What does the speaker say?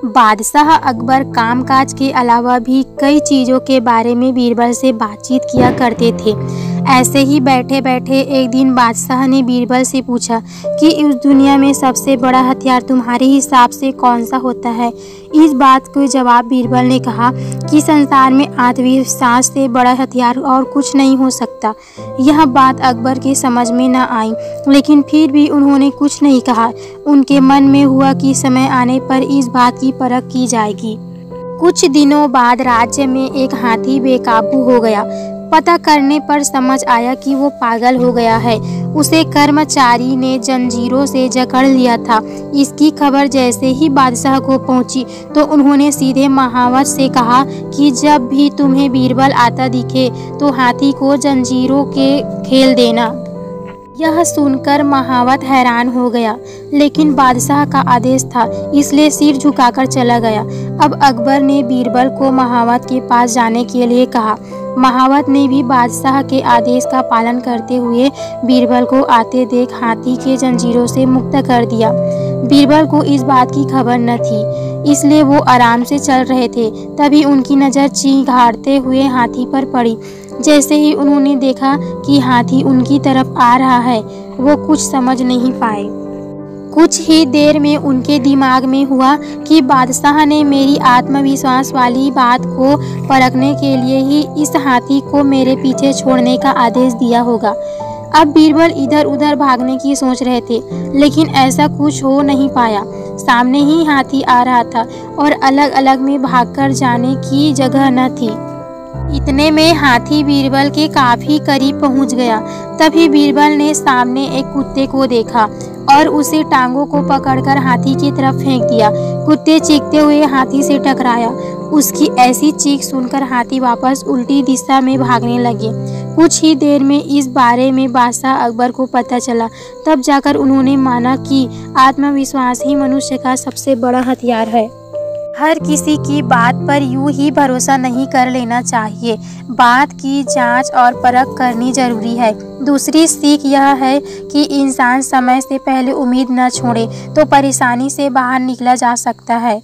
बादशाह अकबर कामकाज के अलावा भी कई चीज़ों के बारे में बीरबल से बातचीत किया करते थे। ऐसे ही बैठे बैठे एक दिन बादशाह ने बीरबल से पूछा कि इस दुनिया में सबसे बड़ा हथियार तुम्हारे हिसाब से कौन सा होता है। इस बात को जवाब बीरबल ने कहा कि संसार में आत्मविश्वास से बड़ा हथियार और कुछ नहीं हो सकता। यह बात अकबर के समझ में न आई, लेकिन फिर भी उन्होंने कुछ नहीं कहा। उनके मन में हुआ कि समय आने पर इस बात की परख की जाएगी। कुछ दिनों बाद राज्य में एक हाथी बेकाबू हो गया। पता करने पर समझ आया कि वो पागल हो गया है। उसे कर्मचारी ने जंजीरों से जकड़ लिया था। इसकी खबर जैसे ही बादशाह को पहुंची तो उन्होंने सीधे महावत से कहा कि जब भी तुम्हें बीरबल आता दिखे तो हाथी को जंजीरों के खेल देना। यह सुनकर महावत हैरान हो गया, लेकिन बादशाह का आदेश था इसलिए सिर झुकाकर चला गया। अब अकबर ने बीरबल को महावत के पास जाने के लिए कहा। महावत ने भी बादशाह के आदेश का पालन करते हुए बीरबल को आते देख हाथी के जंजीरों से मुक्त कर दिया। बीरबल को इस बात की खबर न थी, इसलिए वो आराम से चल रहे थे। तभी उनकी नज़र चींघाड़ते हुए हाथी पर पड़ी। जैसे ही उन्होंने देखा कि हाथी उनकी तरफ आ रहा है, वो कुछ समझ नहीं पाए। कुछ ही देर में उनके दिमाग में हुआ कि बादशाह ने मेरी आत्मविश्वास वाली बात को परखने के लिए ही इस हाथी को मेरे पीछे छोड़ने का आदेश दिया होगा। अब बीरबल इधर उधर भागने की सोच रहे थे, लेकिन ऐसा कुछ हो नहीं पाया। सामने ही हाथी आ रहा था और अलग अलग में भागकर जाने की जगह न थी। इतने में हाथी बीरबल के काफी करीब पहुंच गया। तभी बीरबल ने सामने एक कुत्ते को देखा और उसे टांगों को पकड़कर हाथी की तरफ फेंक दिया। कुत्ते चीखते हुए हाथी से टकराया। उसकी ऐसी चीख सुनकर हाथी वापस उल्टी दिशा में भागने लगे। कुछ ही देर में इस बारे में बादशाह अकबर को पता चला। तब जाकर उन्होंने माना कि आत्मविश्वास ही मनुष्य का सबसे बड़ा हथियार है। हर किसी की बात पर यूं ही भरोसा नहीं कर लेना चाहिए। बात की जांच और परख करनी जरूरी है। दूसरी सीख यह है कि इंसान समय से पहले उम्मीद न छोड़े तो परेशानी से बाहर निकला जा सकता है।